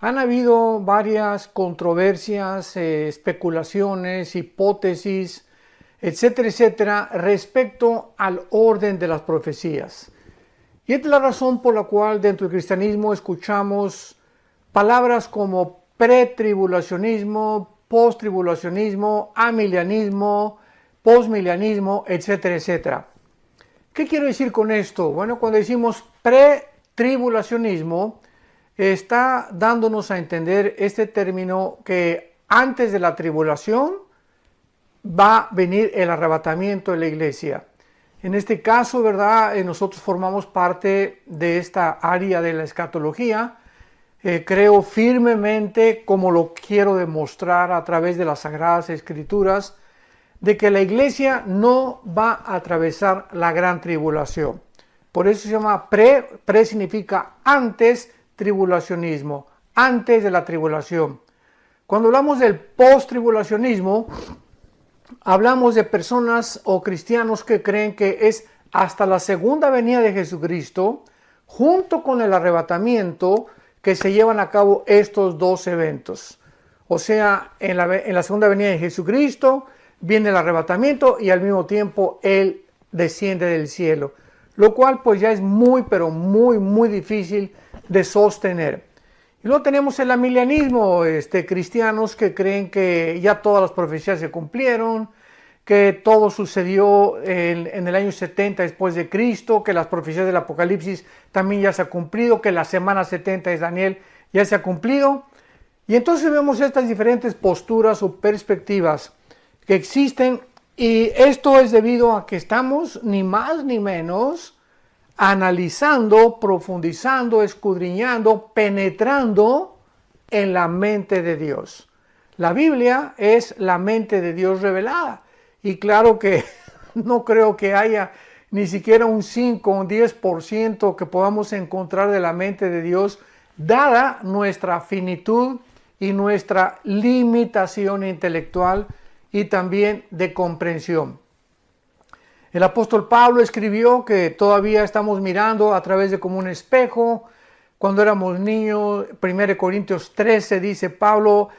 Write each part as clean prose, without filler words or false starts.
Han habido varias controversias, especulaciones, hipótesis, etcétera, etcétera, respecto al orden de las profecías. Y esta es la razón por la cual dentro del cristianismo escuchamos palabras como pretribulacionismo, posttribulacionismo, amilianismo, postmilianismo, etcétera, etcétera. ¿Qué quiero decir con esto? Bueno, cuando decimos pretribulacionismo, está dándonos a entender este término que antes de la tribulación va a venir el arrebatamiento de la iglesia. En este caso, ¿verdad? Nosotros formamos parte de esta área de la escatología. Creo firmemente, como lo quiero demostrar a través de las Sagradas Escrituras, de que la iglesia no va a atravesar la gran tribulación. Por eso se llama pre significa antes tribulacionismo, antes de la tribulación. Cuando hablamos del post-tribulacionismo, hablamos de personas o cristianos que creen que es hasta la segunda venida de Jesucristo, junto con el arrebatamiento, que se llevan a cabo estos dos eventos. O sea, en la segunda venida de Jesucristo viene el arrebatamiento y al mismo tiempo Él desciende del cielo. Lo cual pues ya es muy, pero muy difícil de sostener. Y luego tenemos el amilianismo, cristianos que creen que ya todas las profecías se cumplieron, que todo sucedió en el año 70 después de Cristo, que las profecías del Apocalipsis también ya se ha cumplido, que la semana 70 de Daniel ya se ha cumplido. Y entonces vemos estas diferentes posturas o perspectivas que existen, y esto es debido a que estamos ni más ni menos analizando, profundizando, escudriñando, penetrando en la mente de Dios. La Biblia es la mente de Dios revelada. Y claro que no creo que haya ni siquiera un 5 o un 10% que podamos encontrar de la mente de Dios, dada nuestra finitud y nuestra limitación intelectual y también de comprensión. El apóstol Pablo escribió que todavía estamos mirando a través de como un espejo. Cuando éramos niños, 1 Corintios 13 dice Pablo,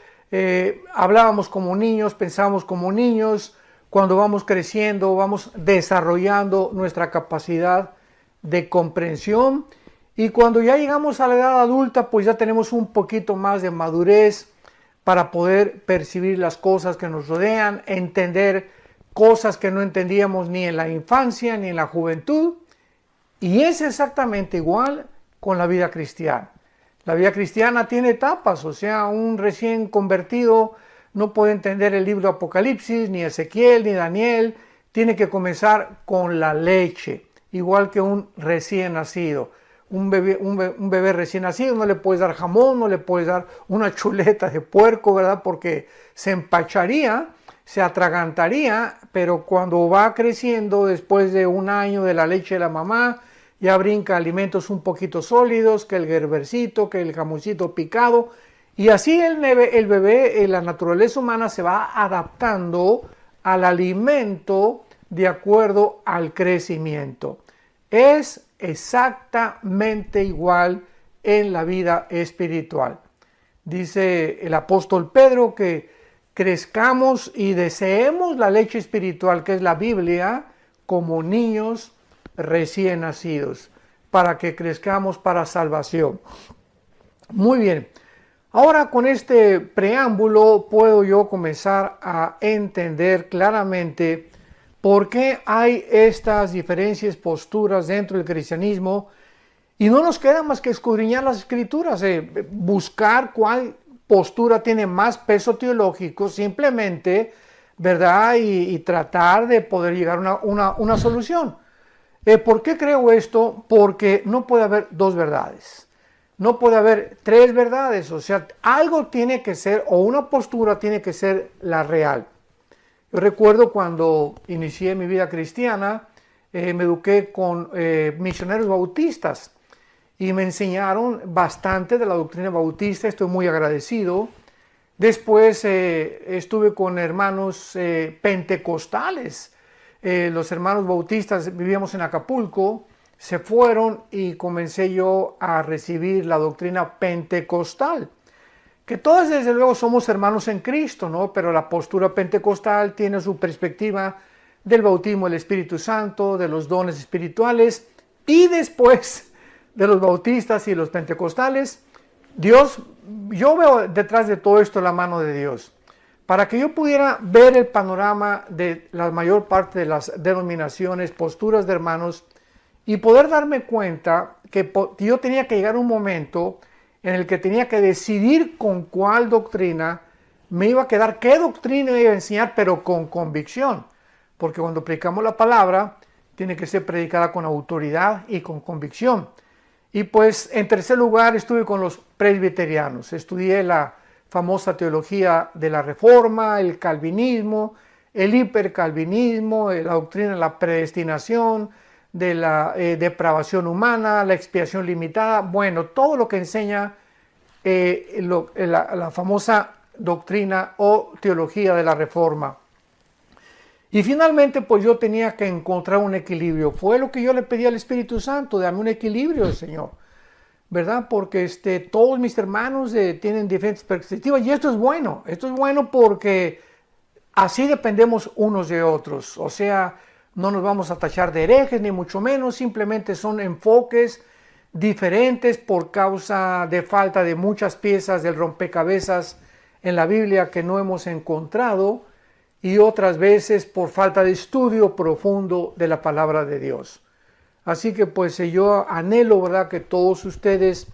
hablábamos como niños, pensábamos como niños. Cuando vamos creciendo, vamos desarrollando nuestra capacidad de comprensión. Y cuando ya llegamos a la edad adulta, pues ya tenemos un poquito más de madurez para poder percibir las cosas que nos rodean, entender cosas que no entendíamos ni en la infancia ni en la juventud. Y es exactamente igual con la vida cristiana. La vida cristiana tiene etapas, o sea, un recién convertido no puede entender el libro de Apocalipsis, ni Ezequiel, ni Daniel. Tiene que comenzar con la leche, igual que un recién nacido. Un bebé recién nacido no le puedes dar jamón, no le puedes dar una chuleta de puerco, ¿verdad? Porque se empacharía, se atragantaría, pero cuando va creciendo, después de un año de la leche de la mamá, ya brinca alimentos un poquito sólidos, que el gerbercito, que el jamoncito picado, y así el bebé, la naturaleza humana se va adaptando al alimento de acuerdo al crecimiento. Es exactamente igual en la vida espiritual. Dice el apóstol Pedro que crezcamos y deseemos la leche espiritual, que es la Biblia, como niños recién nacidos, para que crezcamos para salvación. Muy bien. Ahora con este preámbulo puedo yo comenzar a entender claramente por qué hay estas diferencias, posturas dentro del cristianismo, y no nos queda más que escudriñar las escrituras, buscar cuál postura tiene más peso teológico, simplemente, ¿verdad? Y tratar de poder llegar a una solución. ¿Por qué creo esto? Porque no puede haber dos verdades. No puede haber tres verdades, o sea, algo tiene que ser, o una postura tiene que ser la real. Yo recuerdo cuando inicié mi vida cristiana, me eduqué con misioneros bautistas y me enseñaron bastante de la doctrina bautista, estoy muy agradecido. Después estuve con hermanos pentecostales, los hermanos bautistas, vivíamos en Acapulco, se fueron y comencé yo a recibir la doctrina pentecostal. que todos desde luego somos hermanos en Cristo, ¿no? Pero la postura pentecostal tiene su perspectiva del bautismo del Espíritu Santo, de los dones espirituales, y después de los bautistas y los pentecostales, yo veo detrás de todo esto la mano de Dios. Para que yo pudiera ver el panorama de la mayor parte de las denominaciones, posturas de hermanos, y poder darme cuenta que yo tenía que llegar a un momento en el que tenía que decidir con cuál doctrina me iba a quedar, qué doctrina iba a enseñar, pero con convicción. Porque cuando predicamos la palabra, tiene que ser predicada con autoridad y con convicción. Y pues en tercer lugar estuve con los presbiterianos, estudié la famosa teología de la Reforma, el calvinismo, el hipercalvinismo, la doctrina de la predestinación, de la depravación humana, la expiación limitada, bueno, todo lo que enseña la famosa doctrina o teología de la Reforma. Y finalmente, pues yo tenía que encontrar un equilibrio. Fue lo que yo le pedí al Espíritu Santo, dame un equilibrio, Señor, ¿verdad? Porque todos mis hermanos tienen diferentes perspectivas y esto es bueno porque así dependemos unos de otros. O sea, no nos vamos a tachar de herejes, ni mucho menos, simplemente son enfoques diferentes por causa de falta de muchas piezas del rompecabezas en la Biblia que no hemos encontrado, y otras veces por falta de estudio profundo de la palabra de Dios. Así que pues yo anhelo, ¿verdad?, que todos ustedes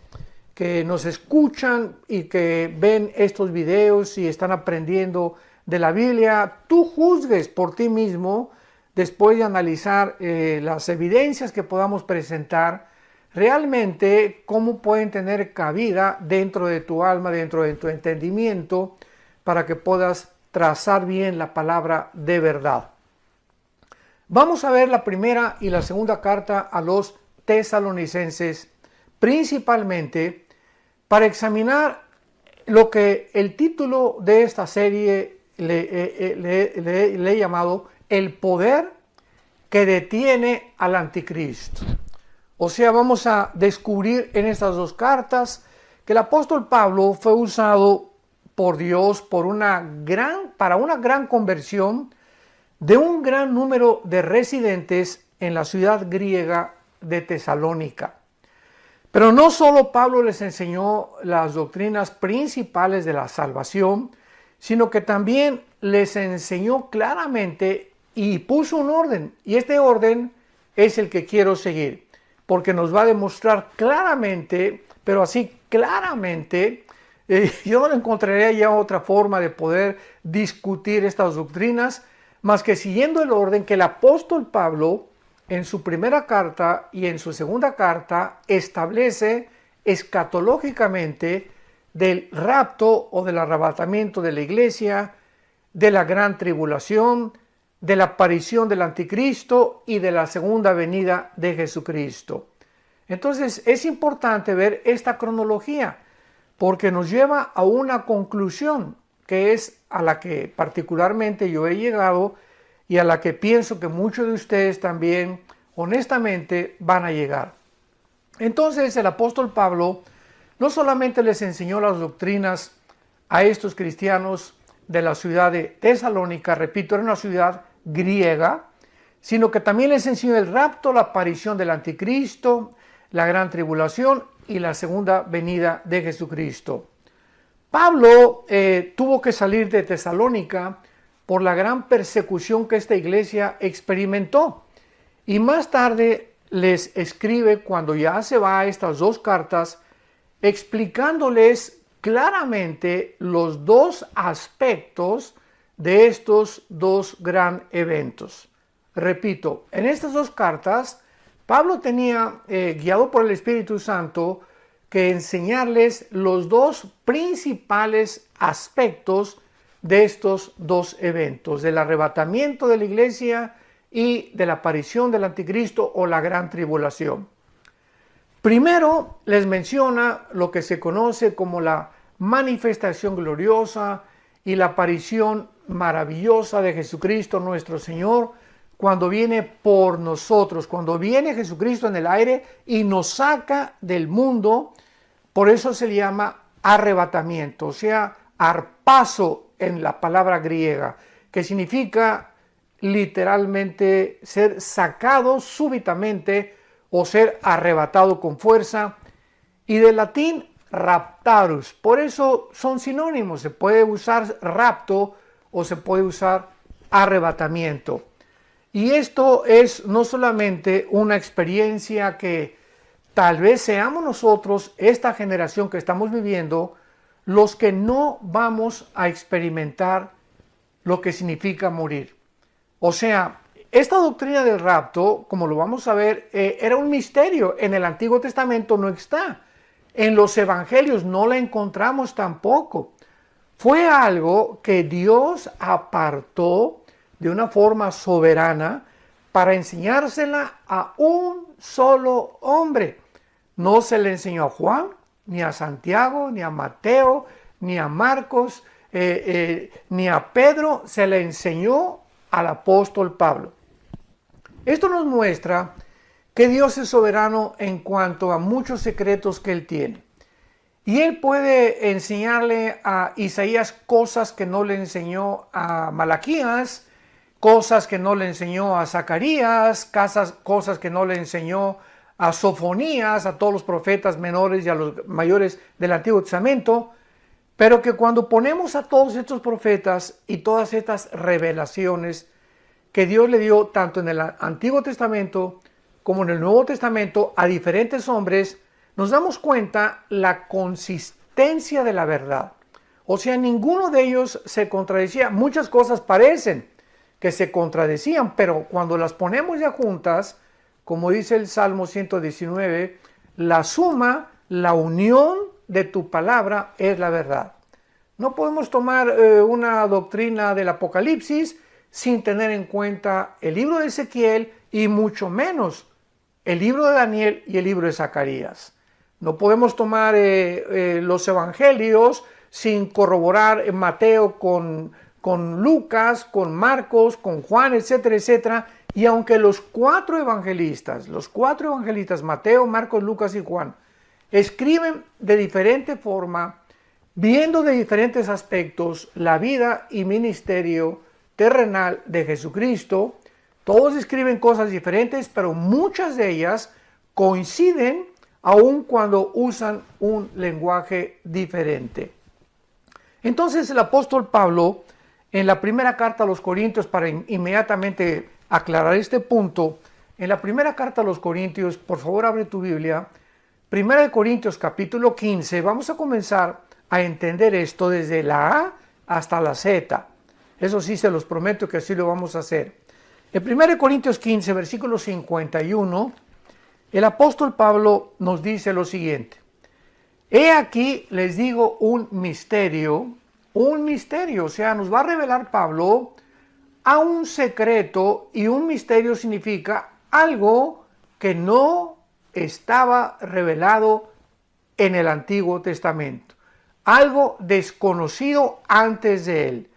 que nos escuchan y que ven estos videos y están aprendiendo de la Biblia, tú juzgues por ti mismo, después de analizar las evidencias que podamos presentar, realmente cómo pueden tener cabida dentro de tu alma, dentro de tu entendimiento, para que puedas trazar bien la palabra de verdad. Vamos a ver la primera y la segunda carta a los tesalonicenses, principalmente para examinar lo que el título de esta serie le he llamado el poder que detiene al anticristo. O sea, vamos a descubrir en estas dos cartas que el apóstol Pablo fue usado por Dios para una gran conversión de un gran número de residentes en la ciudad griega de Tesalónica. Pero no solo Pablo les enseñó las doctrinas principales de la salvación, sino que también les enseñó claramente y puso un orden. Y este orden es el que quiero seguir, porque nos va a demostrar claramente, pero así claramente, yo no encontraría ya otra forma de poder discutir estas doctrinas más que siguiendo el orden que el apóstol Pablo en su primera carta y en su segunda carta establece escatológicamente del rapto o del arrebatamiento de la iglesia, de la gran tribulación, de la aparición del anticristo y de la segunda venida de Jesucristo. Entonces es importante ver esta cronología, porque nos lleva a una conclusión que es a la que particularmente yo he llegado y a la que pienso que muchos de ustedes también honestamente van a llegar. Entonces el apóstol Pablo no solamente les enseñó las doctrinas a estos cristianos de la ciudad de Tesalónica, repito, era una ciudad griega, sino que también les enseñó el rapto, la aparición del anticristo, la gran tribulación y la segunda venida de Jesucristo. Pablo tuvo que salir de Tesalónica por la gran persecución que esta iglesia experimentó. Y más tarde les escribe, cuando ya se va a estas dos cartas, explicándoles claramente los dos aspectos de estos dos gran eventos. Repito, en estas dos cartas, Pablo tenía, guiado por el Espíritu Santo, que enseñarles los dos principales aspectos de estos dos eventos, del arrebatamiento de la iglesia y de la aparición del anticristo o la gran tribulación. Primero les menciona lo que se conoce como la manifestación gloriosa y la aparición maravillosa de Jesucristo nuestro Señor, cuando viene por nosotros, cuando viene Jesucristo en el aire y nos saca del mundo. Por eso se le llama arrebatamiento, o sea, harpazo en la palabra griega, que significa literalmente ser sacado súbitamente o ser arrebatado con fuerza, y del latín raptarus. Por eso son sinónimos, se puede usar rapto o se puede usar arrebatamiento. Y esto es no solamente una experiencia que tal vez seamos nosotros, esta generación que estamos viviendo, los que no vamos a experimentar lo que significa morir. O sea, esta doctrina del rapto, como lo vamos a ver, era un misterio. En el Antiguo Testamento no está. En los evangelios no la encontramos tampoco. Fue algo que Dios apartó de una forma soberana para enseñársela a un solo hombre. No se le enseñó a Juan, ni a Santiago, ni a Mateo, ni a Marcos, ni a Pedro, se le enseñó al apóstol Pablo. Esto nos muestra que Dios es soberano en cuanto a muchos secretos que Él tiene. Y Él puede enseñarle a Isaías cosas que no le enseñó a Malaquías, cosas que no le enseñó a Zacarías, cosas que no le enseñó a Sofonías, a todos los profetas menores y a los mayores del Antiguo Testamento, pero que cuando ponemos a todos estos profetas y todas estas revelaciones que Dios le dio tanto en el Antiguo Testamento como en el Nuevo Testamento a diferentes hombres, nos damos cuenta la consistencia de la verdad. O sea, ninguno de ellos se contradecía. Muchas cosas parecen que se contradecían, pero cuando las ponemos ya juntas, como dice el Salmo 119, la suma, la unión de tu palabra es la verdad. No podemos tomar una doctrina del Apocalipsis sin tener en cuenta el libro de Ezequiel y mucho menos el libro de Daniel y el libro de Zacarías. No podemos tomar los evangelios sin corroborar Mateo con Lucas, con Marcos, con Juan, etcétera, etcétera. Y aunque los cuatro evangelistas, Mateo, Marcos, Lucas y Juan, escriben de diferente forma, viendo de diferentes aspectos la vida y ministerio terrenal de Jesucristo, todos escriben cosas diferentes, pero muchas de ellas coinciden aun cuando usan un lenguaje diferente. Entonces el apóstol Pablo, en la primera carta a los Corintios, para inmediatamente aclarar este punto, en la primera carta a los Corintios, por favor abre tu Biblia, Primera de Corintios capítulo 15, vamos a comenzar a entender esto desde la A hasta la Z. Eso sí, se los prometo que así lo vamos a hacer. En 1 Corintios 15, versículo 51, el apóstol Pablo nos dice lo siguiente: he aquí les digo un misterio, o sea, nos va a revelar Pablo a un secreto, y un misterio significa algo que no estaba revelado en el Antiguo Testamento, algo desconocido antes de él,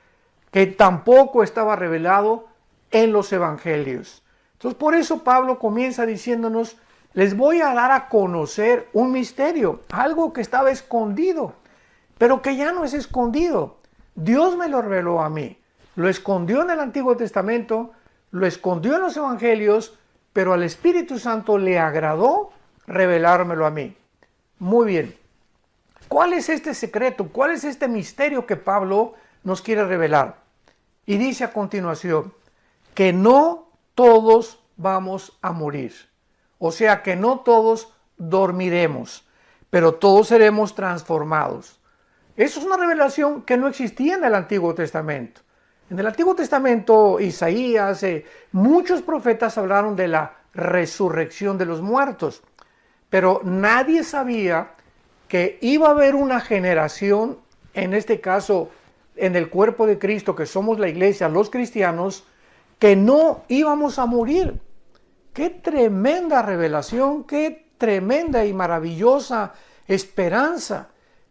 que tampoco estaba revelado en los evangelios. Entonces, por eso Pablo comienza diciéndonos: les voy a dar a conocer un misterio, algo que estaba escondido, pero que ya no es escondido. Dios me lo reveló a mí. Lo escondió en el Antiguo Testamento, lo escondió en los evangelios, pero al Espíritu Santo le agradó revelármelo a mí. Muy bien. ¿Cuál es este secreto? ¿Cuál es este misterio que Pablo nos quiere revelar? Y dice a continuación que no todos vamos a morir. O sea, que no todos dormiremos, pero todos seremos transformados. Eso es una revelación que no existía en el Antiguo Testamento. En el Antiguo Testamento, Isaías, muchos profetas hablaron de la resurrección de los muertos, pero nadie sabía que iba a haber una generación, en este caso en el cuerpo de Cristo, que somos la iglesia, los cristianos, que no íbamos a morir. ¡Qué tremenda revelación! ¡Qué tremenda y maravillosa esperanza!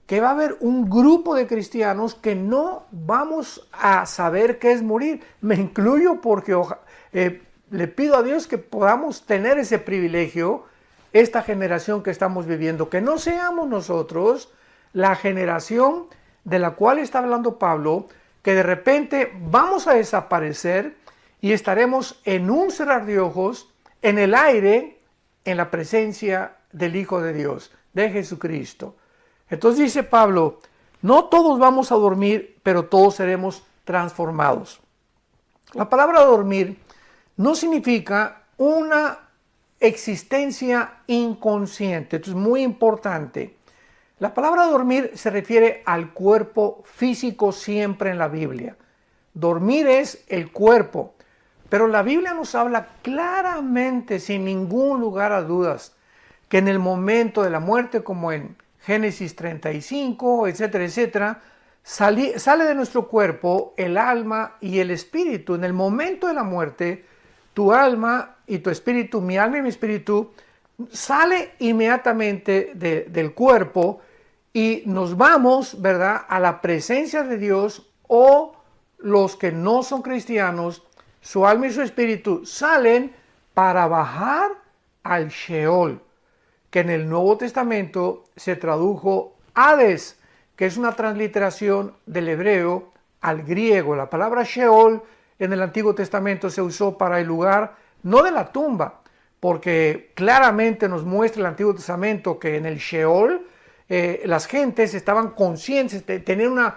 Que va a haber un grupo de cristianos que no vamos a saber qué es morir. Me incluyo porque le pido a Dios que podamos tener ese privilegio, esta generación que estamos viviendo, que no seamos nosotros la generación de la cual está hablando Pablo, que de repente vamos a desaparecer y estaremos en un cerrar de ojos, en el aire, en la presencia del Hijo de Dios, de Jesucristo. Entonces dice Pablo, no todos vamos a dormir, pero todos seremos transformados. La palabra dormir no significa una existencia inconsciente. Esto es muy importante. La palabra dormir se refiere al cuerpo físico siempre en la Biblia. Dormir es el cuerpo, pero la Biblia nos habla claramente, sin ningún lugar a dudas, que en el momento de la muerte, como en Génesis 35, etcétera, etcétera, sale de nuestro cuerpo el alma y el espíritu. En el momento de la muerte, tu alma y tu espíritu, mi alma y mi espíritu, sale inmediatamente del cuerpo y nos vamos, ¿verdad?, a la presencia de Dios, o los que no son cristianos, su alma y su espíritu salen para bajar al Sheol, que en el Nuevo Testamento se tradujo Hades, que es una transliteración del hebreo al griego. La palabra Sheol en el Antiguo Testamento se usó para el lugar, no de la tumba, porque claramente nos muestra el Antiguo Testamento que en el Sheol las gentes estaban conscientes, tenían una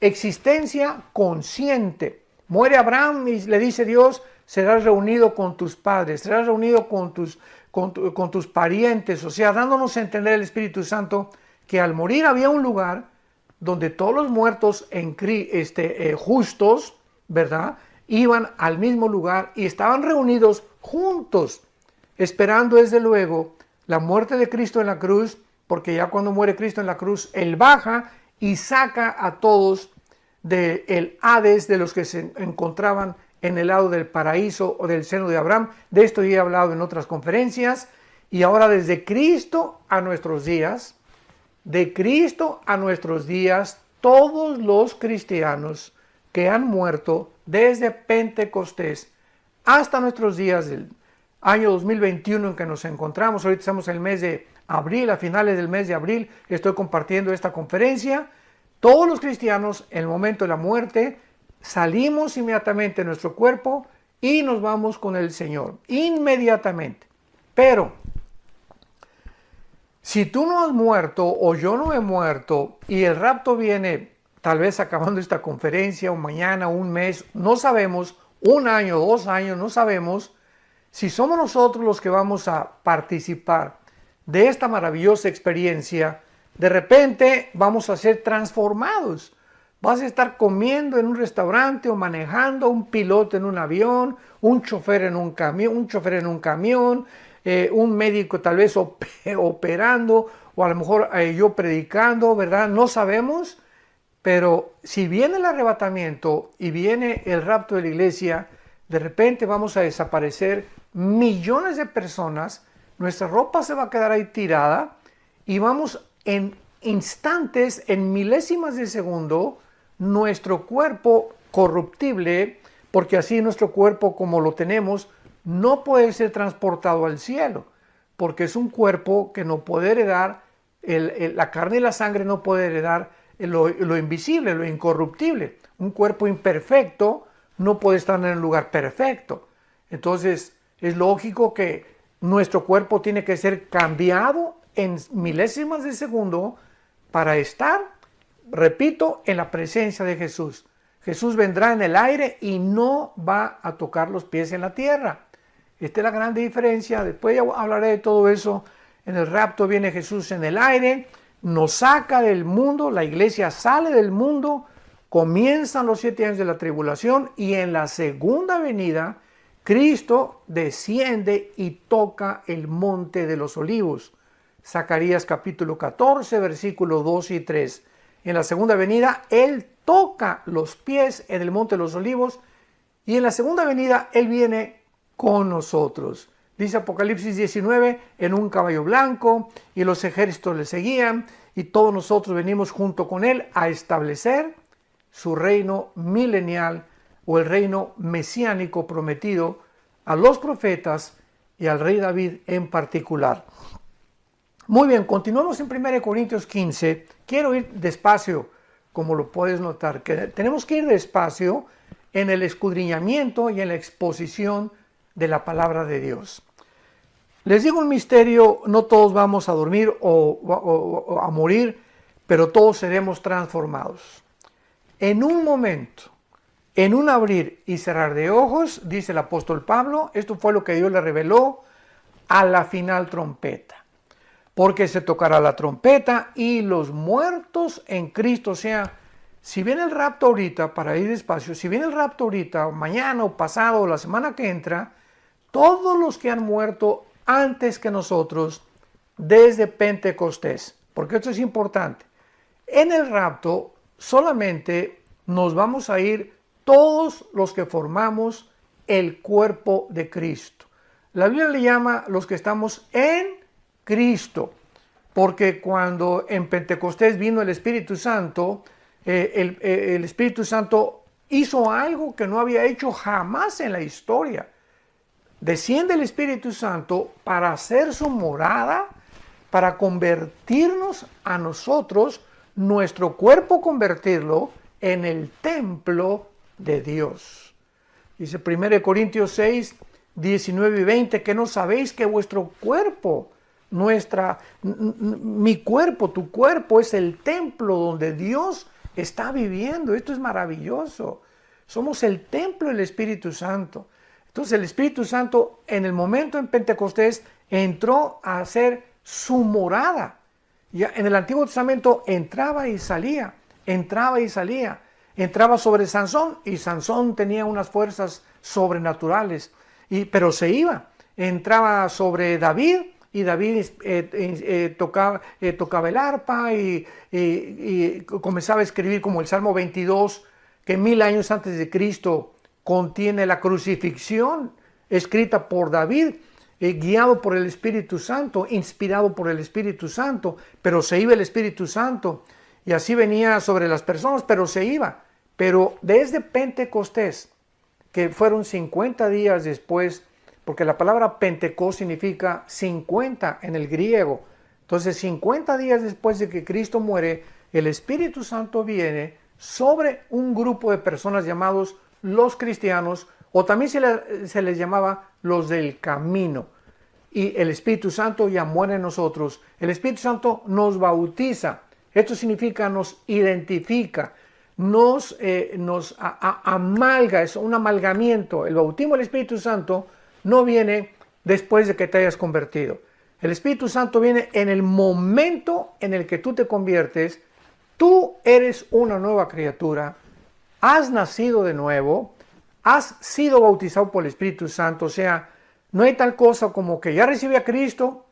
existencia consciente. Muere Abraham y le dice Dios, serás reunido con tus padres, serás reunido con tus parientes, o sea, dándonos a entender el Espíritu Santo que al morir había un lugar donde todos los muertos justos, ¿verdad?, iban al mismo lugar y estaban reunidos juntos, esperando desde luego la muerte de Cristo en la cruz, porque ya cuando muere Cristo en la cruz, Él baja y saca a todos del Hades, de los que se encontraban en el lado del paraíso o del seno de Abraham. De esto ya he hablado en otras conferencias. Y ahora desde Cristo a nuestros días, de Cristo a nuestros días, todos los cristianos que han muerto desde Pentecostés hasta nuestros días del año 2021 en que nos encontramos, ahorita estamos en el mes de abril, a finales del mes de abril estoy compartiendo esta conferencia. Todos los cristianos en el momento de la muerte salimos inmediatamente de nuestro cuerpo y nos vamos con el Señor, inmediatamente. Pero si tú no has muerto o yo no he muerto y el rapto viene tal vez acabando esta conferencia o mañana, un mes, no sabemos, un año, 2 años, no sabemos si somos nosotros los que vamos a participar de esta maravillosa experiencia. De repente vamos a ser transformados. Vas a estar comiendo en un restaurante o manejando, un piloto en un avión, un chofer en un camión, un médico tal vez operando, o a lo mejor yo predicando, ¿verdad? No sabemos, pero si viene el arrebatamiento y viene el rapto de la iglesia, de repente vamos a desaparecer millones de personas, nuestra ropa se va a quedar ahí tirada y vamos en instantes, en milésimas de segundo, nuestro cuerpo corruptible, porque así nuestro cuerpo como lo tenemos no puede ser transportado al cielo, porque es un cuerpo que no puede heredar, la carne y la sangre no puede heredar lo invisible, lo incorruptible. Un cuerpo imperfecto no puede estar en un lugar perfecto. Entonces es lógico que nuestro cuerpo tiene que ser cambiado en milésimas de segundo para estar, repito, en la presencia de Jesús. Jesús vendrá en el aire y no va a tocar los pies en la tierra. Esta es la gran diferencia. Después ya hablaré de todo eso. En el rapto viene Jesús en el aire, nos saca del mundo, la iglesia sale del mundo, comienzan los 7 años de la tribulación y en la segunda venida Cristo desciende y toca el monte de los olivos. Zacarías capítulo 14, versículos 2 y 3. En la segunda venida Él toca los pies en el monte de los olivos y en la segunda venida Él viene con nosotros. Dice Apocalipsis 19, en un caballo blanco y los ejércitos le seguían y todos nosotros venimos junto con Él a establecer su reino milenial o el reino mesiánico prometido a los profetas y al rey David en particular. Muy bien, continuamos en 1 Corintios 15. Quiero ir despacio, como lo puedes notar, que tenemos que ir despacio en el escudriñamiento y en la exposición de la palabra de Dios. Les digo un misterio, no todos vamos a dormir o a morir, pero todos seremos transformados. En un momento, en un abrir y cerrar de ojos, dice el apóstol Pablo, esto fue lo que Dios le reveló a la final trompeta. Porque se tocará la trompeta y los muertos en Cristo, o sea, si viene el rapto ahorita, para ir despacio, si viene el rapto ahorita, o mañana, o pasado, o la semana que entra, todos los que han muerto antes que nosotros, desde Pentecostés, porque esto es importante, en el rapto solamente nos vamos a ir todos los que formamos el cuerpo de Cristo. La Biblia le llama los que estamos en Cristo, porque cuando en Pentecostés vino el Espíritu Santo, el Espíritu Santo hizo algo que no había hecho jamás en la historia. Desciende el Espíritu Santo para hacer su morada, para convertirnos a nosotros, nuestro cuerpo convertirlo en el templo de Dios. Dice 1 Corintios 6, 19 y 20, que no sabéis que vuestro cuerpo, mi cuerpo, tu cuerpo es el templo donde Dios está viviendo. Esto es maravilloso. Somos el templo del Espíritu Santo. Entonces el Espíritu Santo en el momento en Pentecostés entró a hacer su morada. Ya en el Antiguo Testamento entraba y salía, entraba y salía. Entraba sobre Sansón y Sansón tenía unas fuerzas sobrenaturales, pero se iba. Entraba sobre David y David tocaba el arpa y comenzaba a escribir como el Salmo 22, que 1000 años antes de Cristo contiene la crucifixión escrita por David, guiado por el Espíritu Santo, inspirado por el Espíritu Santo, pero se iba el Espíritu Santo y así venía sobre las personas, pero se iba. Pero desde Pentecostés, que fueron 50 días después, porque la palabra Pentecostés significa 50 en el griego. Entonces 50 días después de que Cristo muere, el Espíritu Santo viene sobre un grupo de personas llamados los cristianos, o también se les llamaba los del camino. Y el Espíritu Santo ya muere en nosotros. El Espíritu Santo nos bautiza. Esto significa nos identifica, nos amalga, es un amalgamiento. El bautismo del Espíritu Santo no viene después de que te hayas convertido. El Espíritu Santo viene en el momento en el que tú te conviertes. Tú eres una nueva criatura, has nacido de nuevo, has sido bautizado por el Espíritu Santo. O sea, no hay tal cosa como que ya recibí a Cristo,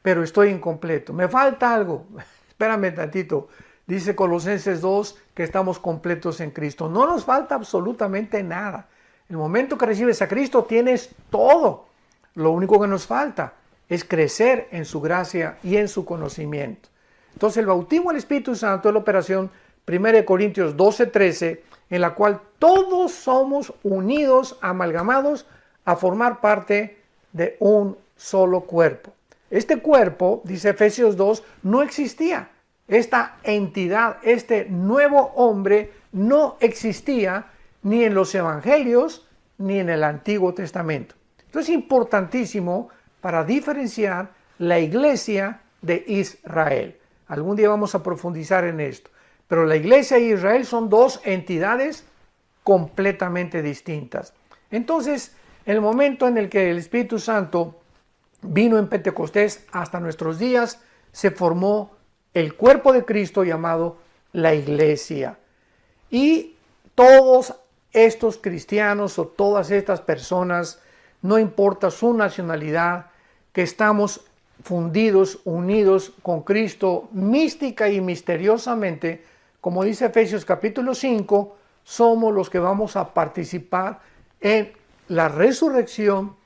pero estoy incompleto. Me falta algo. Espérame tantito. Dice Colosenses 2 que estamos completos en Cristo. No nos falta absolutamente nada. El momento que recibes a Cristo tienes todo. Lo único que nos falta es crecer en su gracia y en su conocimiento. Entonces el bautismo del Espíritu Santo es la operación 1 Corintios 12:13, en la cual todos somos unidos, amalgamados a formar parte de un solo cuerpo. Este cuerpo, dice Efesios 2, no existía. Esta entidad, este nuevo hombre, no existía ni en los evangelios ni en el Antiguo Testamento. Entonces es importantísimo para diferenciar la iglesia de Israel. Algún día vamos a profundizar en esto. Pero la iglesia y Israel son dos entidades completamente distintas. Entonces, el momento en el que el Espíritu Santo vino en Pentecostés hasta nuestros días, se formó el cuerpo de Cristo llamado la iglesia. Y todos estos cristianos o todas estas personas, no importa su nacionalidad, que estamos fundidos, unidos con Cristo mística y misteriosamente, como dice Efesios capítulo 5, somos los que vamos a participar en la resurrección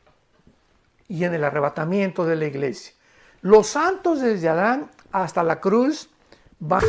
y en el arrebatamiento de la iglesia. Los santos desde Adán hasta la cruz van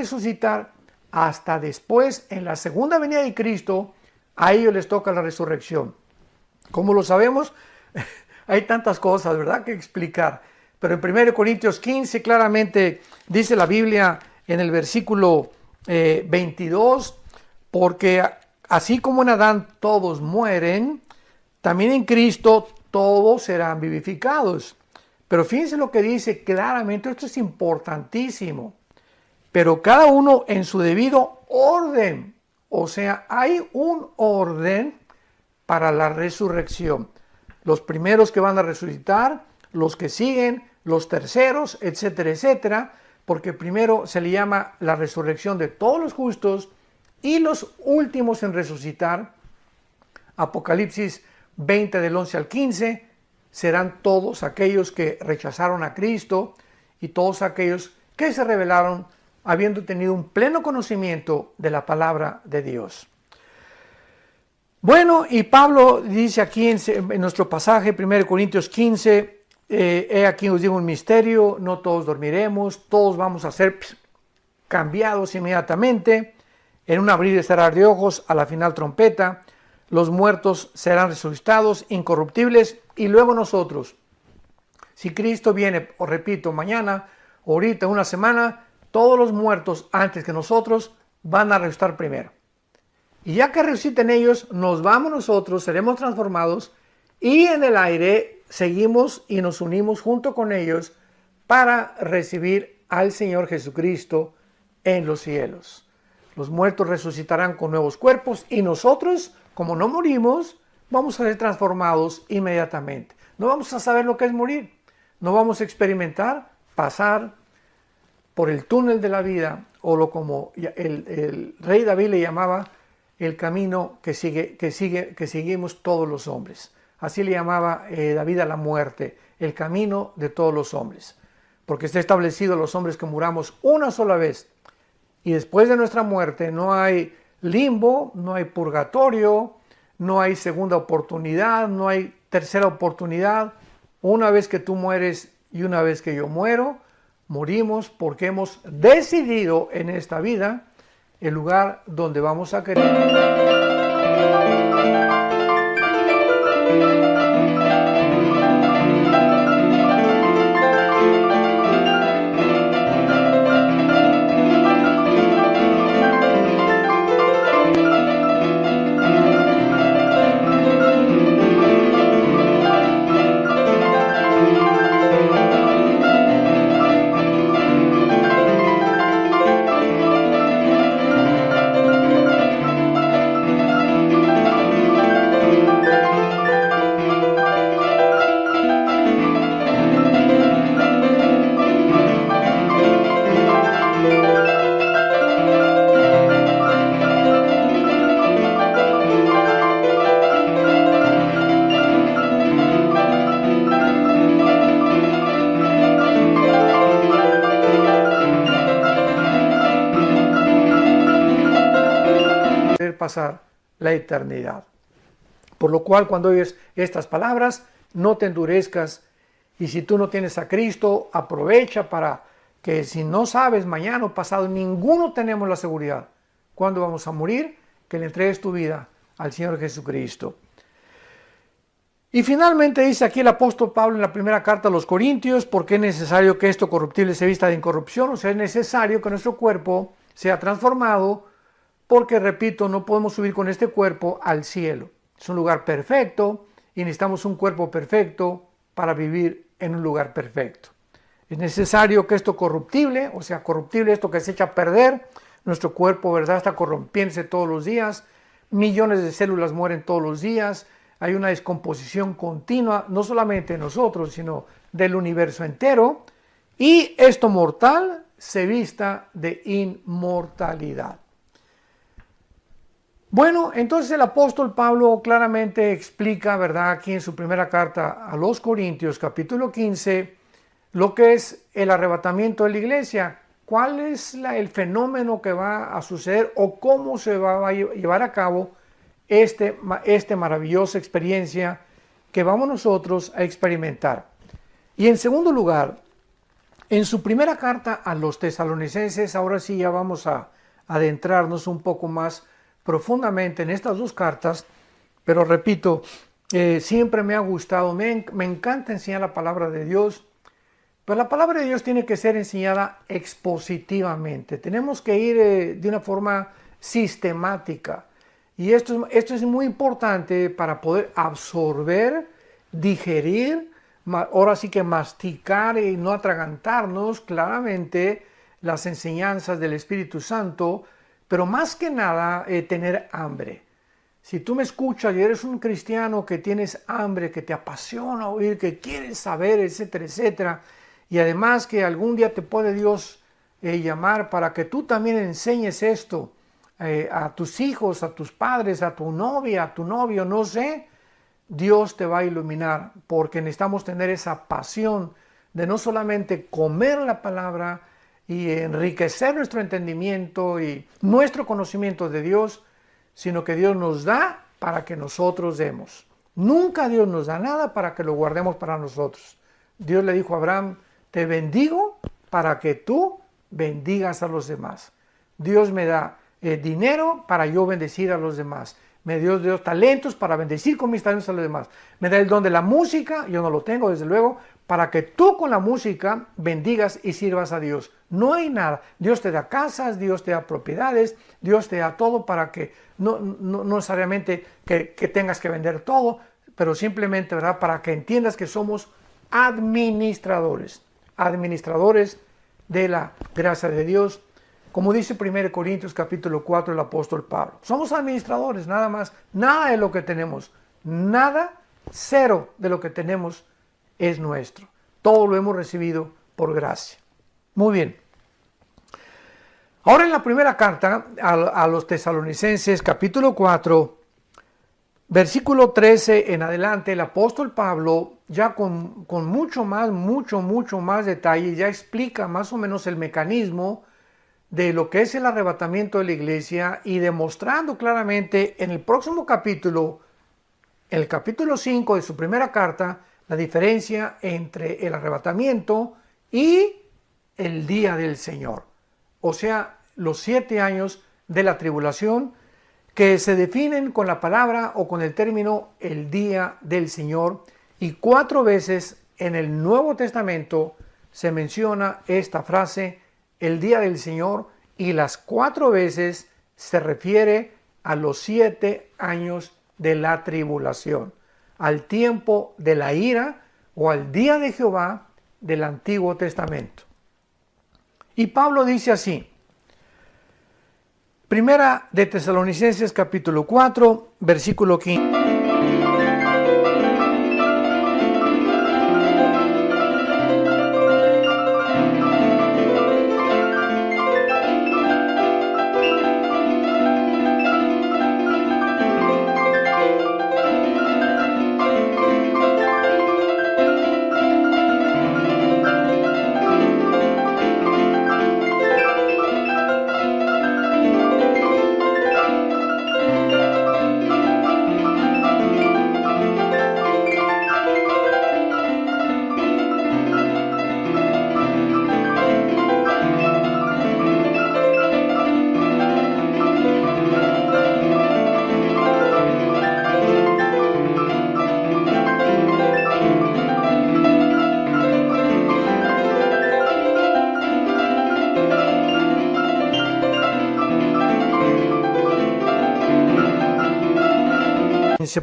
resucitar hasta después, en la segunda venida de Cristo, a ellos les toca la resurrección. Como lo sabemos, hay tantas cosas, ¿verdad?, que explicar. Pero en 1 Corintios 15 claramente dice la Biblia en el versículo 22, porque así como en Adán todos mueren, también en Cristo todos serán vivificados. Pero fíjense lo que dice claramente, esto es importantísimo. Pero cada uno en su debido orden. O sea, hay un orden para la resurrección. Los primeros que van a resucitar, los que siguen, los terceros, etcétera, etcétera. Porque primero se le llama la resurrección de todos los justos y los últimos en resucitar, Apocalipsis 20 del 11 al 15, serán todos aquellos que rechazaron a Cristo y todos aquellos que se rebelaron habiendo tenido un pleno conocimiento de la palabra de Dios. Bueno, y Pablo dice aquí en nuestro pasaje, 1 Corintios 15, he aquí os digo un misterio, no todos dormiremos, todos vamos a ser cambiados inmediatamente, en un abrir y cerrar de ojos, a la final trompeta, los muertos serán resucitados, incorruptibles, y luego nosotros. Si Cristo viene, os repito, mañana, ahorita, una semana, todos los muertos antes que nosotros van a resucitar primero. Y ya que resuciten ellos, nos vamos nosotros, seremos transformados, y en el aire seguimos y nos unimos junto con ellos para recibir al Señor Jesucristo en los cielos. Los muertos resucitarán con nuevos cuerpos y nosotros, como no morimos, vamos a ser transformados inmediatamente. No vamos a saber lo que es morir. No vamos a experimentar pasar por el túnel de la vida, o lo como el rey David le llamaba, el camino que seguimos todos los hombres. Así le llamaba David a la muerte, el camino de todos los hombres. Porque está establecido los hombres que muramos una sola vez. Y después de nuestra muerte no hay limbo, no hay purgatorio, no hay segunda oportunidad, no hay tercera oportunidad. Una vez que tú mueres y una vez que yo muero, morimos porque hemos decidido en esta vida el lugar donde vamos a querer. Pasar la eternidad. Por lo cual, cuando oyes estas palabras, no te endurezcas, y si tú no tienes a Cristo, aprovecha para que, si no sabes, mañana o pasado, ninguno tenemos la seguridad cuando vamos a morir, que le entregues tu vida al Señor Jesucristo. Y finalmente dice aquí el apóstol Pablo en la primera carta a los Corintios, porque es necesario que esto corruptible se vista de incorrupción, o sea, es necesario que nuestro cuerpo sea transformado, porque, repito, no podemos subir con este cuerpo al cielo. Es un lugar perfecto y necesitamos un cuerpo perfecto para vivir en un lugar perfecto. Es necesario que esto corruptible, o sea, corruptible, esto que se echa a perder, nuestro cuerpo, ¿verdad?, está corrompiéndose todos los días, millones de células mueren todos los días, hay una descomposición continua, no solamente de nosotros, sino del universo entero, y esto mortal se vista de inmortalidad. Bueno, entonces el apóstol Pablo claramente explica, ¿verdad?, aquí en su primera carta a los Corintios, capítulo 15, lo que es el arrebatamiento de la iglesia, cuál es el fenómeno que va a suceder o cómo se va a llevar a cabo esta maravillosa experiencia que vamos nosotros a experimentar. Y en segundo lugar, En su primera carta a los tesalonicenses, ahora sí ya vamos a adentrarnos un poco más profundamente en estas dos cartas, pero repito, siempre me ha gustado, me encanta enseñar la palabra de Dios, pero la palabra de Dios tiene que ser enseñada expositivamente, tenemos que ir de una forma sistemática, y esto es muy importante para poder absorber, digerir, ahora sí que masticar y no atragantarnos claramente las enseñanzas del Espíritu Santo, pero más que nada tener hambre. Si tú me escuchas y eres un cristiano que tienes hambre, que te apasiona oír, que quieres saber, etcétera, etcétera, y además que algún día te puede Dios llamar para que tú también enseñes esto a tus hijos, a tus padres, a tu novia, a tu novio, no sé, Dios te va a iluminar, porque necesitamos tener esa pasión de no solamente comer la palabra y enriquecer nuestro entendimiento y nuestro conocimiento de Dios, sino que Dios nos da para que nosotros demos. Nunca Dios nos da nada para que lo guardemos para nosotros. Dios le dijo a Abraham, te bendigo para que tú bendigas a los demás. Dios me da dinero para yo bendecir a los demás. Me dio Dios talentos para bendecir con mis talentos a los demás. Me da el don de la música, yo no lo tengo desde luego, para que tú con la música bendigas y sirvas a Dios. No hay nada. Dios te da casas, Dios te da propiedades, Dios te da todo para que no necesariamente que tengas que vender todo, pero simplemente, ¿verdad?, para que entiendas que somos administradores de la gracia de Dios. Como dice 1 Corintios capítulo 4 el apóstol Pablo. Somos administradores, nada más. Nada de lo que tenemos, nada, cero de lo que tenemos es nuestro. Todo lo hemos recibido por gracia. Muy bien. Ahora en la primera carta a los tesalonicenses capítulo 4, versículo 13 en adelante, el apóstol Pablo ya con mucho más detalle, ya explica más o menos el mecanismo de lo que es el arrebatamiento de la iglesia y demostrando claramente en el próximo capítulo, el capítulo 5 de su primera carta, la diferencia entre el arrebatamiento y el día del Señor. O sea, los 7 años de la tribulación que se definen con la palabra o con el término el día del Señor, y 4 veces en el Nuevo Testamento se menciona esta frase, el día del Señor, y las 4 veces se refiere a los 7 años de la tribulación, al tiempo de la ira o al día de Jehová del Antiguo Testamento. Y Pablo dice así, Primera de Tesalonicenses capítulo 4, versículo 15.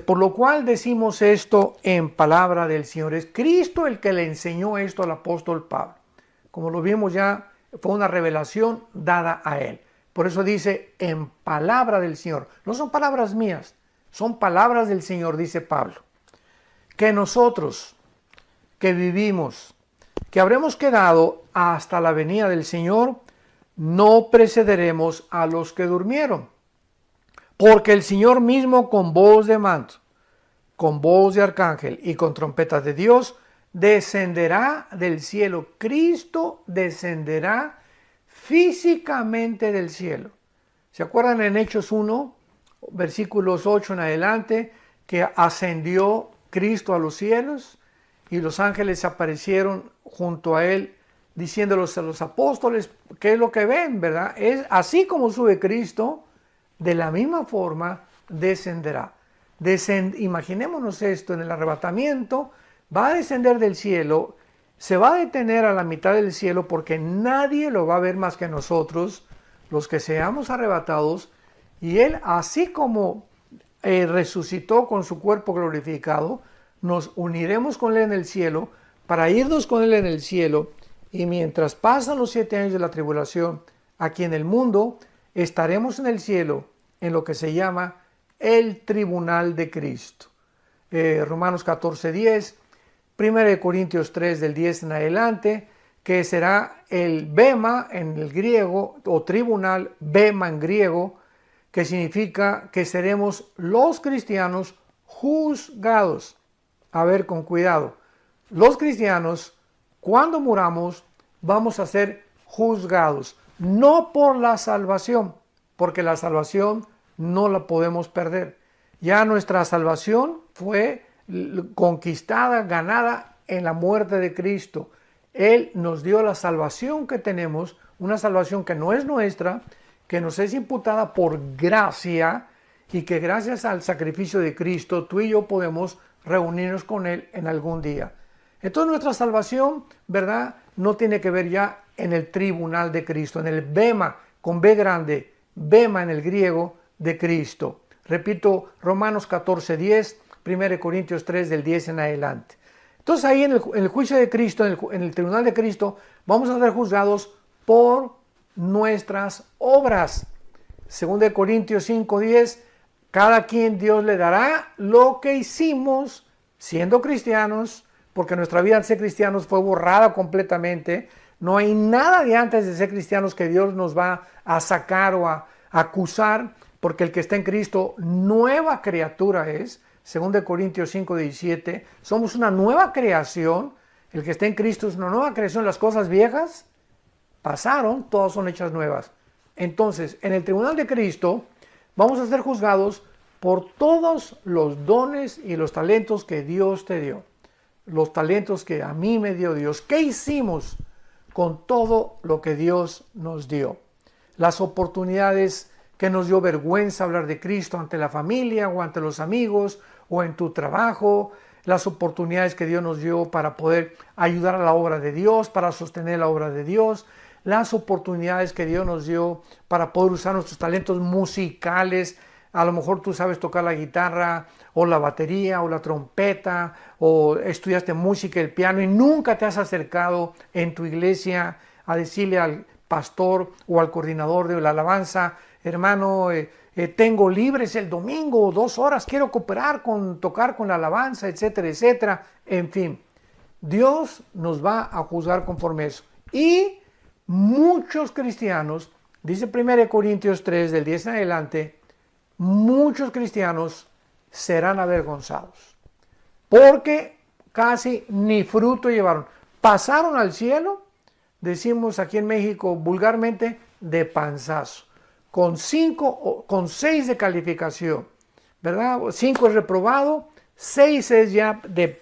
Por lo cual decimos esto en palabra del Señor. Es Cristo el que le enseñó esto al apóstol Pablo. Como lo vimos ya, fue una revelación dada a él. Por eso dice en palabra del Señor. No son palabras mías, son palabras del Señor, dice Pablo. Que nosotros, que vivimos, que habremos quedado hasta la venida del Señor, no precederemos a los que durmieron. Porque el Señor mismo con voz de mando, con voz de arcángel y con trompetas de Dios, descenderá del cielo. Cristo descenderá físicamente del cielo. ¿Se acuerdan en Hechos 1, versículos 8 en adelante, que ascendió Cristo a los cielos y los ángeles aparecieron junto a él diciéndolos a los apóstoles qué es lo que ven, ¿verdad? Es así como sube Cristo, de la misma forma descenderá. Imaginémonos esto, en el arrebatamiento va a descender del cielo, se va a detener a la mitad del cielo porque nadie lo va a ver más que nosotros, los que seamos arrebatados, y Él, así como resucitó con su cuerpo glorificado, nos uniremos con Él en el cielo para irnos con Él en el cielo, y mientras pasan los 7 años de la tribulación aquí en el mundo, estaremos en el cielo en lo que se llama el tribunal de Cristo. Romanos 14:10, 1 Corintios 3 del 10 en adelante, que será el bema en el griego, o tribunal, bema en griego, que significa que seremos los cristianos juzgados. A ver, con cuidado. Los cristianos, cuando muramos, vamos a ser juzgados, no por la salvación, porque la salvación no la podemos perder. Ya nuestra salvación fue conquistada, ganada en la muerte de Cristo. Él nos dio la salvación que tenemos, una salvación que no es nuestra, que nos es imputada por gracia, y que gracias al sacrificio de Cristo tú y yo podemos reunirnos con Él en algún día. Entonces nuestra salvación, ¿verdad?, no tiene que ver ya en el tribunal de Cristo, en el bema, con B grande, bema en el griego de Cristo. Repito, Romanos 14:10, 1 Corintios 3 del 10 en adelante. Entonces ahí en el juicio de Cristo, en el tribunal de Cristo, vamos a ser juzgados por nuestras obras. 2 Corintios 5:10, cada quien Dios le dará lo que hicimos siendo cristianos, porque nuestra vida de ser cristianos fue borrada completamente. No hay nada de antes de ser cristianos que Dios nos va a sacar o a acusar, porque el que está en Cristo, nueva criatura es. 2 Corintios 5:17, somos una nueva creación. El que está en Cristo es una nueva creación. Las cosas viejas pasaron, todas son hechas nuevas. Entonces, en el tribunal de Cristo vamos a ser juzgados por todos los dones y los talentos que Dios te dio. Los talentos que a mí me dio Dios. ¿Qué hicimos con todo lo que Dios nos dio? Las oportunidades que nos dio vergüenza hablar de Cristo ante la familia o ante los amigos o en tu trabajo. Las oportunidades que Dios nos dio para poder ayudar a la obra de Dios, para sostener la obra de Dios. Las oportunidades que Dios nos dio para poder usar nuestros talentos musicales. A lo mejor tú sabes tocar la guitarra o la batería o la trompeta, o estudiaste música, el piano, y nunca te has acercado en tu iglesia a decirle al pastor o al coordinador de la alabanza: hermano, tengo libres el domingo 2 horas, quiero cooperar con tocar con la alabanza, etcétera, etcétera. En fin, Dios nos va a juzgar conforme eso. Y muchos cristianos, dice 1 Corintios 3 del 10 en adelante, muchos cristianos serán avergonzados, porque casi ni fruto llevaron. Pasaron al cielo, decimos aquí en México vulgarmente, de panzazo, con 6 de calificación, ¿verdad? 5 es reprobado, 6 es ya de...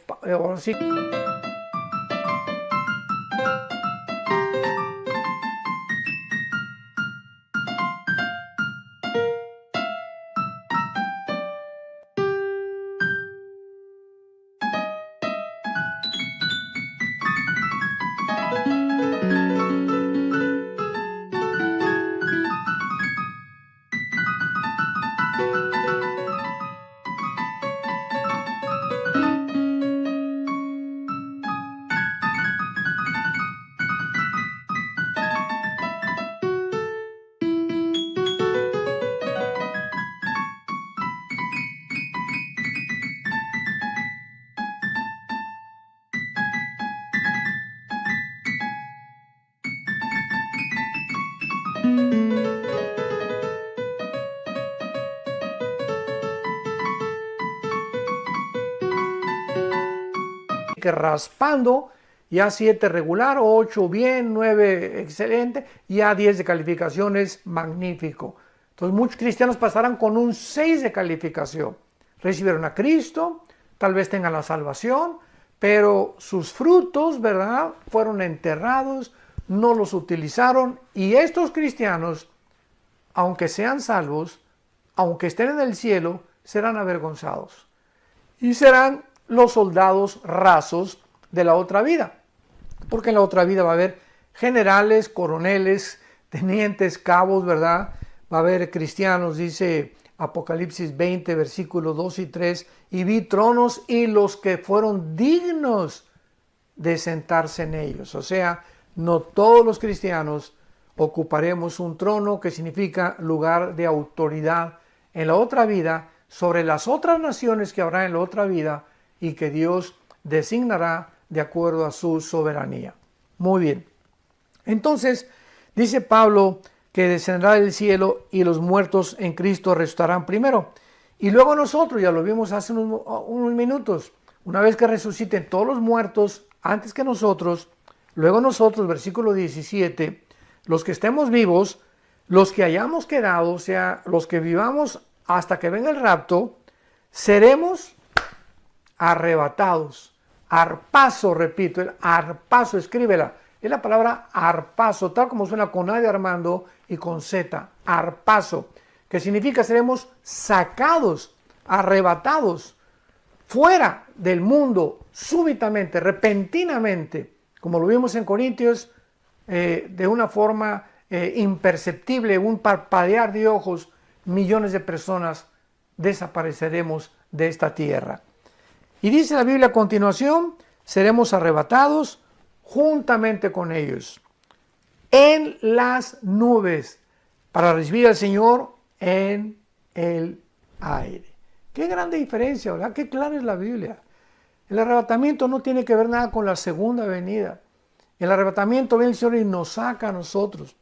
que raspando, ya 7 regular, 8 bien, 9 excelente, ya 10 de calificación es magnífico. Entonces muchos cristianos pasarán con un 6 de calificación. Recibieron a Cristo, tal vez tengan la salvación, pero sus frutos, ¿verdad?, fueron enterrados, no los utilizaron, y estos cristianos, aunque sean salvos, aunque estén en el cielo, serán avergonzados y serán los soldados rasos de la otra vida, porque en la otra vida va a haber generales, coroneles, tenientes, cabos, ¿verdad? Va a haber cristianos, dice Apocalipsis 20, versículos 2 y 3, y vi tronos y los que fueron dignos de sentarse en ellos. O sea, no todos los cristianos ocuparemos un trono, que significa lugar de autoridad en la otra vida, sobre las otras naciones que habrá en la otra vida y que Dios designará de acuerdo a su soberanía. Muy bien. Entonces, dice Pablo que descenderá del cielo y los muertos en Cristo resucitarán primero. Y luego nosotros, ya lo vimos hace unos minutos, una vez que resuciten todos los muertos antes que nosotros, luego nosotros, versículo 17, los que estemos vivos, los que hayamos quedado, o sea, los que vivamos hasta que venga el rapto, seremos arrebatados. Arpazo, repito, el arpazo, escríbela. Es la palabra arpazo, tal como suena con A de Armando y con Z, arpazo, que significa seremos sacados, arrebatados, fuera del mundo, súbitamente, repentinamente, como lo vimos en Corintios, de una forma imperceptible, un parpadear de ojos, millones de personas desapareceremos de esta tierra. Y dice la Biblia a continuación, seremos arrebatados juntamente con ellos en las nubes para recibir al Señor en el aire. Qué grande diferencia, ¿verdad? Qué clara es la Biblia. El arrebatamiento no tiene que ver nada con la segunda venida. El arrebatamiento viene el Señor y nos saca a nosotros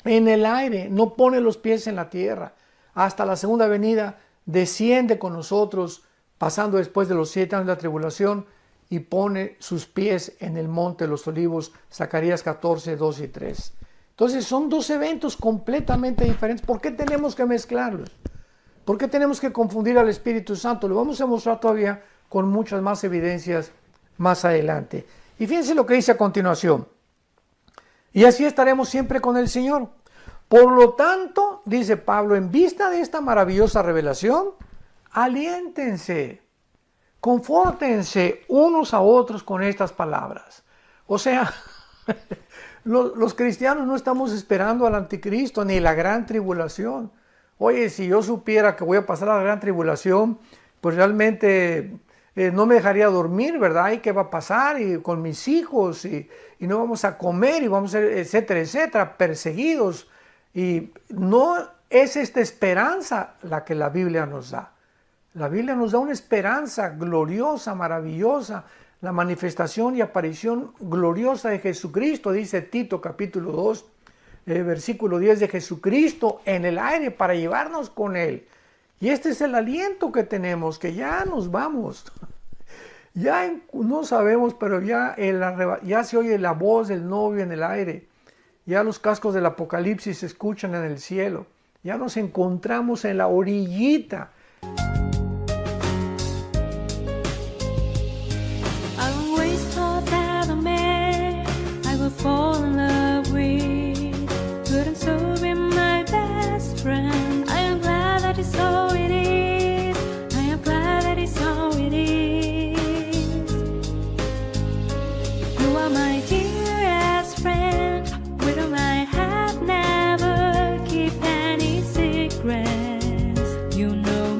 en el aire, no pone los pies en la tierra. Hasta la segunda venida desciende con nosotros, pasando después de los 7 años de la tribulación, y pone sus pies en el monte de los olivos, Zacarías 14, 2 y 3. Entonces son dos eventos completamente diferentes. ¿Por qué tenemos que mezclarlos? ¿Por qué tenemos que confundir al Espíritu Santo? Lo vamos a mostrar todavía con muchas más evidencias más adelante. Y fíjense lo que dice a continuación. Y así estaremos siempre con el Señor. Por lo tanto, dice Pablo, en vista de esta maravillosa revelación, aliéntense, confórtense unos a otros con estas palabras. O sea, los cristianos no estamos esperando al anticristo ni la gran tribulación. Oye, si yo supiera que voy a pasar a la gran tribulación, pues realmente no me dejaría dormir, ¿verdad? ¿Y qué va a pasar? Y con mis hijos, y no vamos a comer, y vamos a ser, etcétera, etcétera, perseguidos. Y no es esta esperanza la que la Biblia nos da. La Biblia nos da una esperanza gloriosa, maravillosa, la manifestación y aparición gloriosa de Jesucristo, dice Tito capítulo 2, versículo 10, de Jesucristo en el aire para llevarnos con Él. Y este es el aliento que tenemos, que ya nos vamos. Ya no sabemos, pero ya se oye la voz del novio en el aire. Ya los cascos del Apocalipsis se escuchan en el cielo. Ya nos encontramos en la orillita. Fall in love with, couldn't so be my best friend. I am glad that it's so it is. I am glad that it's so it is. You are my dearest friend, with whom I have never kept any secrets. You know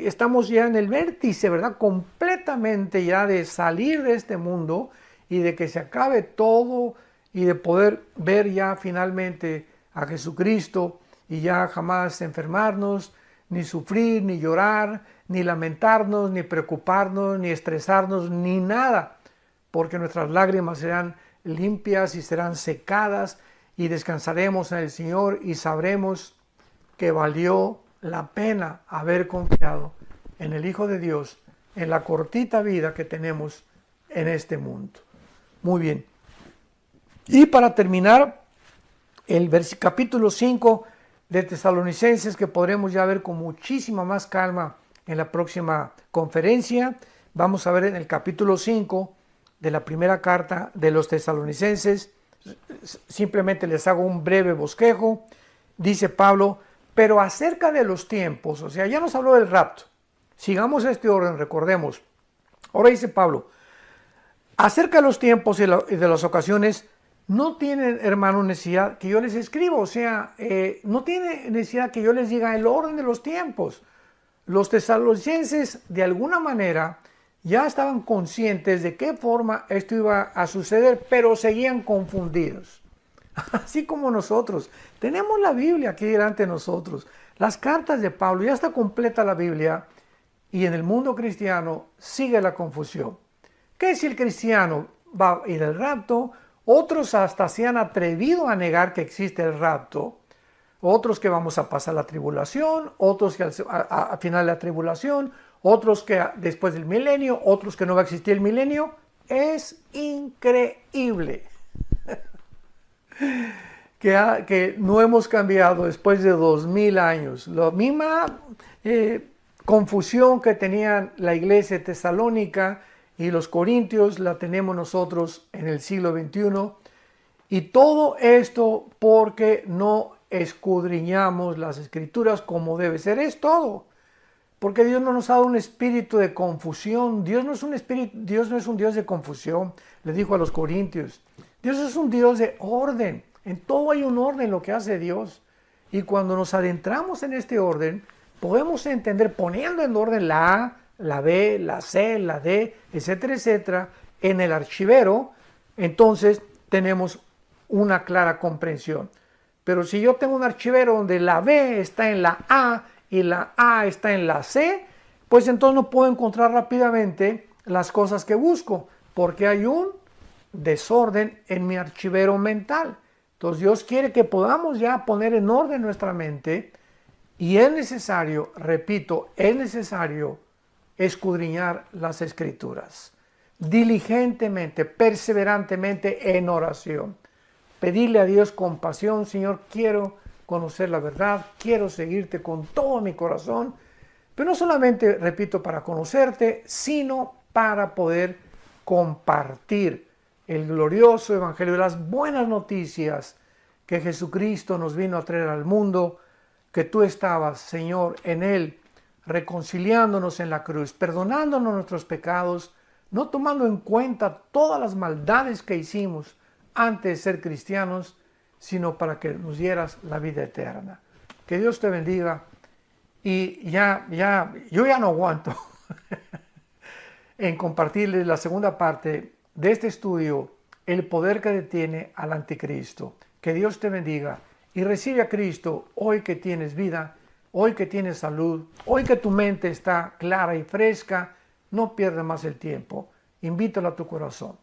estamos ya en el vértice, ¿verdad? Completamente ya de salir de este mundo y de que se acabe todo y de poder ver ya finalmente a Jesucristo y ya jamás enfermarnos, ni sufrir, ni llorar, ni lamentarnos, ni preocuparnos, ni estresarnos, ni nada, porque nuestras lágrimas serán limpias y serán secadas y descansaremos en el Señor y sabremos que valió la pena haber confiado en el Hijo de Dios en la cortita vida que tenemos en este mundo. Muy bien. Y para terminar, el capítulo 5 de Tesalonicenses, que podremos ya ver con muchísima más calma en la próxima conferencia. Vamos a ver en el capítulo 5 de la primera carta de los Tesalonicenses. Simplemente les hago un breve bosquejo. Dice Pablo: pero acerca de los tiempos, o sea, ya nos habló del rapto. Sigamos este orden, recordemos. Ahora dice Pablo: acerca de los tiempos y de las ocasiones, no tienen, hermano, necesidad que yo les escriba, o sea, no tiene necesidad que yo les diga el orden de los tiempos. Los tesalonicenses, de alguna manera, ya estaban conscientes de qué forma esto iba a suceder, pero seguían confundidos. Así como nosotros. Tenemos la Biblia aquí delante de nosotros. Las cartas de Pablo, ya está completa la Biblia, y en el mundo cristiano sigue la confusión. ¿Qué si el cristiano va a ir al rapto? Otros hasta se han atrevido a negar que existe el rapto. Otros que vamos a pasar la tribulación, otros que al final de la tribulación, otros que después del milenio, otros que no va a existir el milenio. Es increíble que no hemos cambiado después de 2000 años. La misma confusión que tenían la iglesia de Tesalónica y los corintios la tenemos nosotros en el siglo XXI. Y todo esto porque no escudriñamos las escrituras como debe ser. Es todo. Porque Dios no nos ha dado un espíritu de confusión. Dios no es un Dios de confusión, le dijo a los corintios. Dios es un Dios de orden. En todo hay un orden en lo que hace Dios. Y cuando nos adentramos en este orden, podemos entender, poniendo en orden la A, la B, la C, la D, etcétera, etcétera, en el archivero, entonces tenemos una clara comprensión. Pero si yo tengo un archivero donde la B está en la A y la A está en la C, pues entonces no puedo encontrar rápidamente las cosas que busco, porque hay un desorden en mi archivero mental. Entonces Dios quiere que podamos ya poner en orden nuestra mente, y es necesario, repito, es necesario escudriñar las escrituras diligentemente, perseverantemente en oración. Pedirle a Dios con pasión: Señor, quiero conocer la verdad, quiero seguirte con todo mi corazón, pero no solamente, repito, para conocerte, sino para poder compartir el glorioso evangelio, las buenas noticias que Jesucristo nos vino a traer al mundo, que tú estabas, Señor, en Él, reconciliándonos en la cruz, perdonándonos nuestros pecados, no tomando en cuenta todas las maldades que hicimos antes de ser cristianos, sino para que nos dieras la vida eterna. Que Dios te bendiga. Y yo ya no aguanto en compartirles la segunda parte de este estudio, el poder que detiene al anticristo. Que Dios te bendiga y recibe a Cristo hoy que tienes vida, hoy que tienes salud, hoy que tu mente está clara y fresca. No pierdas más el tiempo. Invítalo a tu corazón.